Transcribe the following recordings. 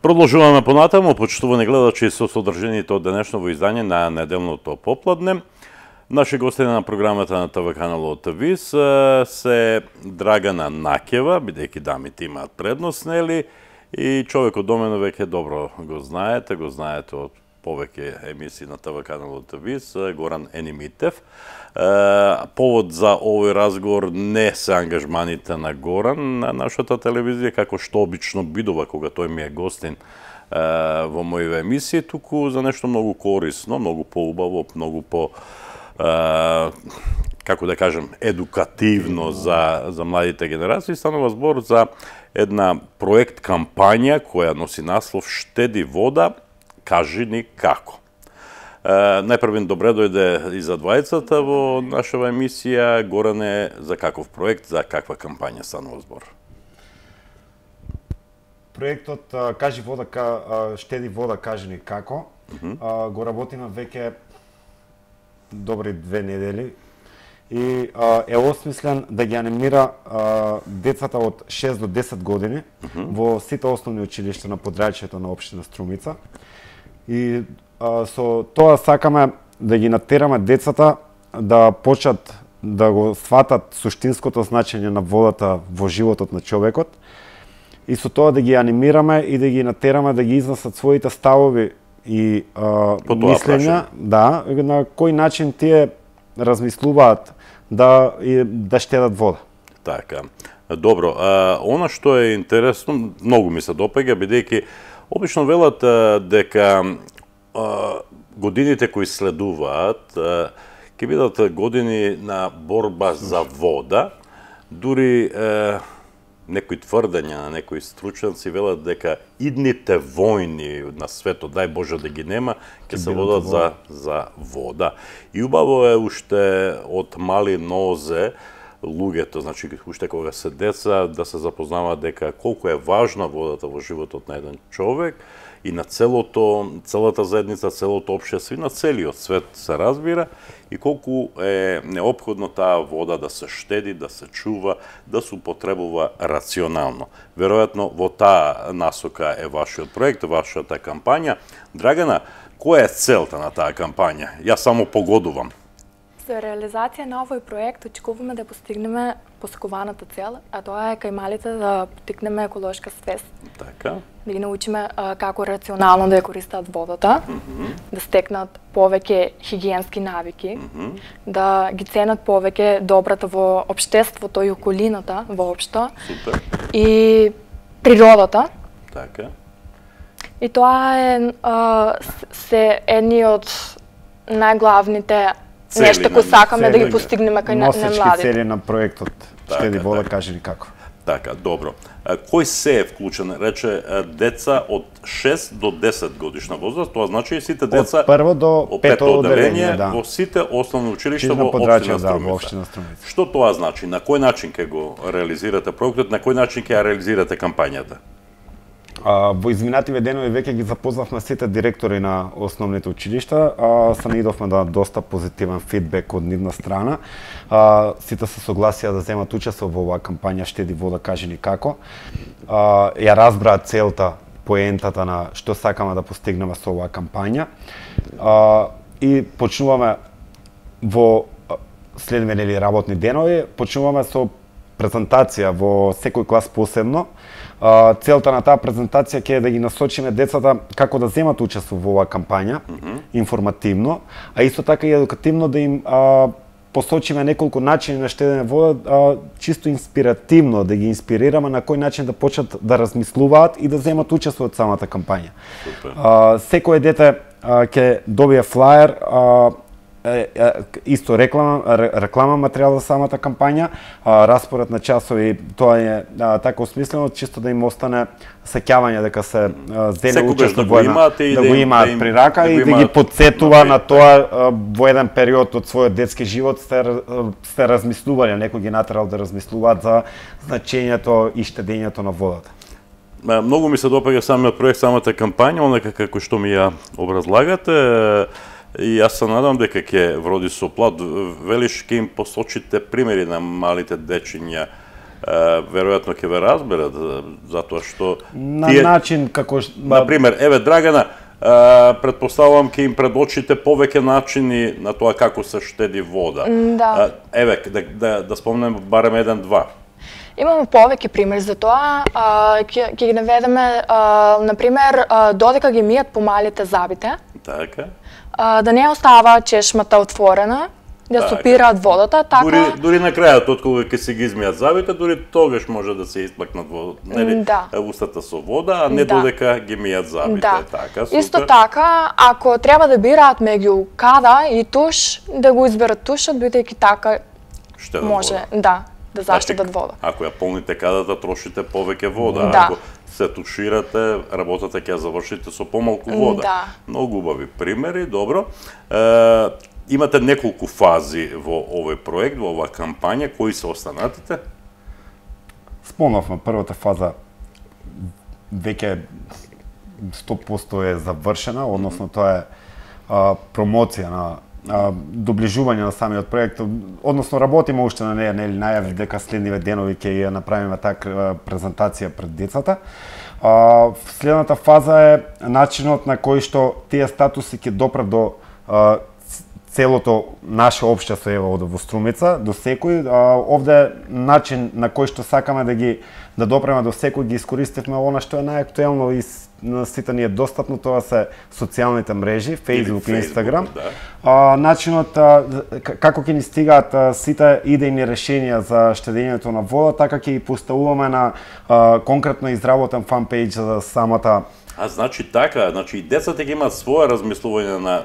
Продолжуваме понатаму, почитувани гледачи, со содржините од денешново издание на неделното попладне. Наши гости на програмата на ТВ каналот ВИС се Драгана Накева, бидејќи дамите имаат предност, нели? И човекот до мене веќе добро го знаете од повеќе емисии на ТВ каналот ВИС, Горан Енимитев. Повод за овој разговор не се ангажманите на Горан на нашата телевизија, како што обично бидува кога тој ми е гостин во моите емисии, туку за нешто многу корисно, многу поубаво, многу по како да кажем, едукативно за младите генерации. Станува збор за една проект кампања која носи наслов "Штеди вода, кажи ни како". Најпрвен добре дојде и за двајцата во нашава емисија. Горане, за каков проект, за каква кампања станува збор? Проектот "Кажи вода, штеди вода, кажи ни како" го работиме веќе добри 2 недели и е осмислен да ги анимира децата од 6 до 10 години во сите основни училишта на подрачјето на општина Струмица. И со тоа сакаме да ги натераме децата да почнат да го сватат суштинското значење на водата во животот на човекот и со тоа да ги анимираме и да ги натераме да ги изнесат своите ставови и мислења, да, на кој начин тие размислуваат да штедат вода. Така. Добро, она што е интересно, многу ми се допаѓа, бидејќи обично велат дека годините кои следуваат ќе бидат години на борба за вода, дури некои тврдења на некои стручњаци велат дека идните војни на светот, дај Боже да ги нема, ќе се водат за вода. И убаво е уште од мали нозе луѓето, значи уште кога се деца, да се запознаваат дека колку е важна водата во животот на еден човек и на целата заедница, целото општество и на целиот свет се разбира, и колку е неопходно таа вода да се штеди, да се чува, да се употребува рационално. Веројатно во таа насока е вашиот проект, вашата кампања. Драгана, која е целта на таа кампања? Јас само погодувам. За реализација на овој проект очекуваме да постигнеме посакуваната цел, а тоа е кај малите да потикнеме еколошка свест. Така. Да ги научиме како рационално да ја користат водата, да стекнат повеќе хигиенски навики, да ги ценат повеќе добрата во општеството и околината воопшто. Супер. И природата. Така. И тоа е се едни од најглавните нешто кои сакаме да ги постигнеме кај младите. Носечки цели на проектот "Штеди вода, кажи ни како". Така, добро. Кој се е вклучен? Рече деца од 6 до 10 годишна возраст, тоа значи и сите деца од прво до пето одделение, да, во сите основни училишта во општина Струмица. Што тоа значи? На кој начин ќе го реализирате проектот, на кој начин ќе ја реализирате кампањата? Во изминативе денови веќе ги запознавме сите директори на основните училишта, се наидовме на доста позитивен фидбек од нивна страна. Сите се согласија да земат учество во оваа кампања "Штеди вода, кажи ни како". Ја разбраат целта, поентата на што сакаме да постигнеме со оваа кампања. И почнуваме во следвени работни денови, почнуваме со презентација во секој клас посебно. Целта на таа презентација ќе е да ги насочиме децата како да земат учество во оваа кампања, информативно, а исто така и едукативно да им посочиме неколку начини на штедење вода, чисто инспиративно, да ги инспирираме на кој начин да почнат да размислуваат и да земат учество од самата кампања. Секој дете ќе добие флаер, исто реклама материјал за самата кампања, распоред на часови, тоа е така осмислено, чисто да им остане сеќавање дека се зеле учество во една, да го имаат при рака и да ги подсетува на тоа во еден период од својот детски живот сте размислувале, некој ги натерал да размислуваат за значењето и штедењето на водата. Многу ми се допаѓа самиот проект, самата кампања, онака како што ми ја образлагате. И јас се надам дека ќе вроди со плод. Велиш, ќе им посочите примери на малите дечиња веројатно ќе ве разберат, затоа што На начин како например, еве Драгана, претпоставувам ќе им предочите повеќе начини на тоа како се штеди вода. Да. Еве, да спомнем барем еден-два. Имаме повеќе примери за тоа. Ќе ги наведеме, например, додека ги мијат помалите забите, Така. Да не остава чешмата отворена, да сопираат водата, така. Дури на крајот, откога ќе се ги измијат забите, дури тогаш може да се испакнат нели, устата со вода, а не додека ги мијат забите. Така, супер. Исто така, ако треба да бираат меѓу када и туш, да го изберат тушот, бидејќи така може да заштедат вода. Ако ја полните кадата, трошите повеќе вода. Ако се туширате, работата ќе ја завршите со помалку вода. Многу убави примери, добро. Имате неколку фази во овој проект, во оваа кампања, кои се останатите? Спомнавме, првата фаза веќе 100% е завршена, односно тоа е промоција на доближување на самиот проект, односно работиме уште на неја, нели најави дека следниве денови ќе ја направиме така презентација пред децата. Следната фаза е начинот на кој што тие статуси ќе допрат до целото наше општество еве во Струмица, до секој. Овде начин на кој што сакаме да допреме до секој, ги искористивме она што е најактуелно и на сите ни е достапно, тоа се социјалните мрежи, Facebook и Instagram. Начинот како ќе ни стигаат сите идејни решенија за штедењето на вода, така ќе ги поставуваме на конкретно изработен фанпејдж за самата. Значи така, и децата ќе имаат своје размислување на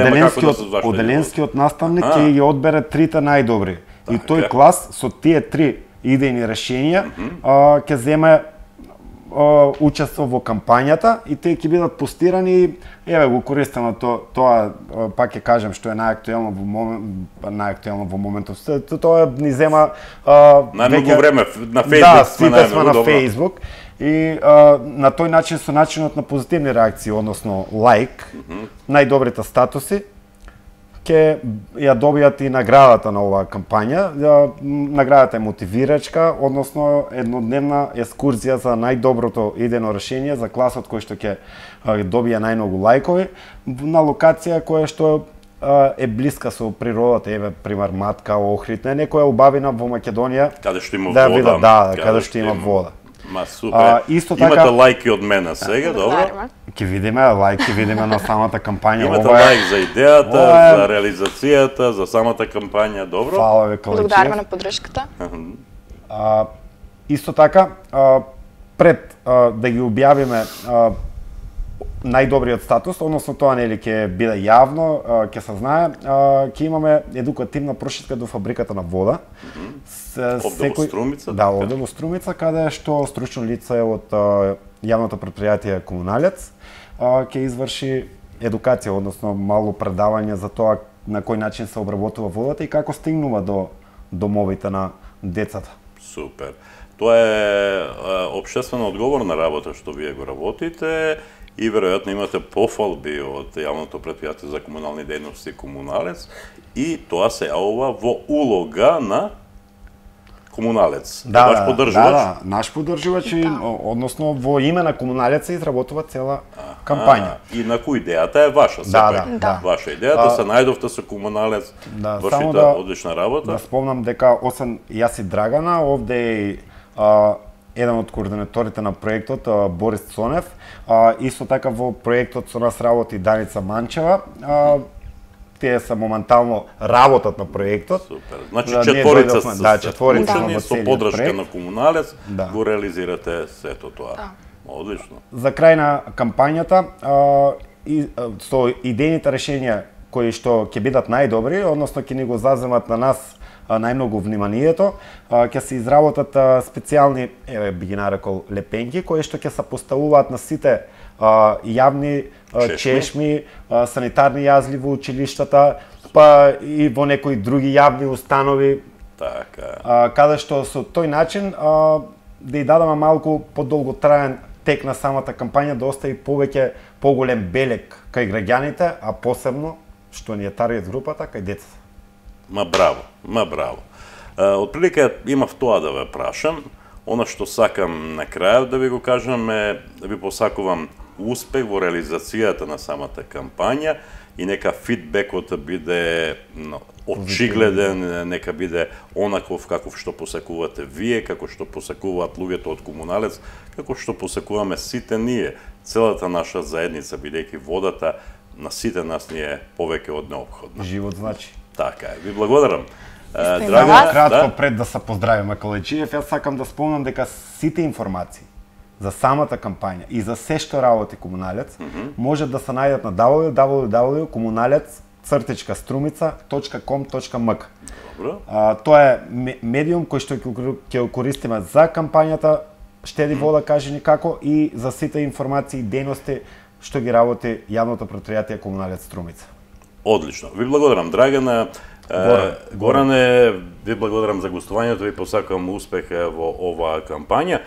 тема како да се заштеди. Оделенскиот наставник ќе ги одбере трите најдобри. И тој клас со тие три идејни решенија ќе земе учество во кампањата и тие ќе бидат постирани и еве го користиме тоа пак ќе кажем што е најактуелно во моментот. Тоа ни зема најмногу време на Facebook. Сите сме на Facebook. И на тој начин, со начинот на позитивни реакции, односно лайк, најдобрите статуси, ќе ја добијат и наградата на оваа кампања. Наградата е мотивирачка, односно еднодневна екскурзија за најдоброто идејно решение за класот кој што ќе добија најмногу лајкови на локација која што е блиска со природата, еве пример Матка, Охрид, некоја убавина во Македонија. Каде што има вода. Да, каде што има вода. Супер. Имате лајки од мене сега, добро? Ќе видиме лајк, ќе видиме на самата кампања. Имате лајк за идејата, за реализацијата, за самата кампања, добро? Фала ве, Калечиев. Благодариме на поддршката. Исто така, пред да ги објавиме најдобриот статус, односно тоа нели ќе биде јавно, ќе се знае, ќе имаме едукативна прошетка до фабриката на вода. Овде во Струмица? Да, овде во Струмица, каде што стручно лице од јавното предпријатие Комуналец ќе изврши едукација, односно мало предавање за тоа на кој начин се обработува водата и како стигнува до домовите на децата. Супер. Тоа е општествено одговорна работа што вие го работите. И веројатно имате пофалби од јавното предпријатие за комунални дејности Комуналец и тоа се јавува во улога на Комуналец. Ваш поддржувач? Да, наш поддржувач и односно во име на Комуналец се изработува цела кампања. И на кој идејата е ваша сепак. Да. Ваша идејата се најдовте со Комуналец, вршите одлична работа. Да спомнам дека освен јас и Драгана, овде и еден од координаторите на проектот, Борис Цонев, исто така во проектот со нас работи Даница Манчева. Тие се моментално работат на проектот. Супер. Значи четворица со поддршка на Комуналец го реализирате сето тоа. Одлично. За крај на кампањата со идејните решенија кои што ќе бидат најдобри, односно ќе ни го заземат на нас најмногу вниманието, ќе се изработат специјални, еве би ги нарекол лепенки, кои што ќе се поставуваат на сите јавни чешми, санитарни јазли во училиштата, па и во некои други јавни установи. Така. Каде што со тој начин да ја дадеме малку подолготраен тек на самата кампања, да остави поголем белег кај граѓаните, а посебно што ни е таргет групата кај децата. Браво. Отприлика имав тоа да ве прашам. Она што сакам на крајот да ви го кажам е да ви посакувам успех во реализацијата на самата кампања и нека фидбекот биде очигледен, нека биде онаков каков што посакувате вие, како што посакуваат луѓето од Комуналец, како што посакуваме сите ние, целата наша заедница, бидејќи водата на сите нас ни е повеќе од неопходна. Живот значи. Така е. Ви благодарам. Драгана, кратко пред да се поздравиме Калајчиев, јас сакам да спомнам дека сите информации за самата кампања и за се што работи Комуналец може да се најдат на www.komunalec-strumica.com.mk. Тоа е медиум кој што ќе го користиме за кампањата Штеди вода, кажи ни како, и за сите информации и дејности што ги работи јавното претпријатие Комуналец Струмица. Одлично. Ви благодарам, Драгана. Горане, ви благодарам за гостувањето, ви посакувам успех во оваа кампања.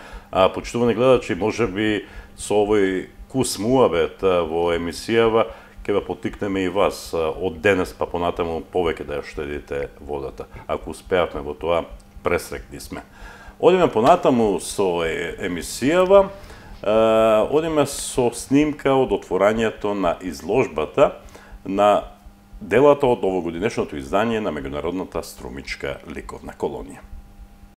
Почитувани гледачи, можеби со овој кус муабет во емисијава ќе ве поттикнеме и вас од денес па понатаму повеќе да ја штедите водата. Ако успеавме во тоа, пресрекни сме. Одиме понатаму со емисијава, одиме со снимка од отворањето на изложбата на делата од овогодинешното издание на меѓународната струмичка ликовна колонија.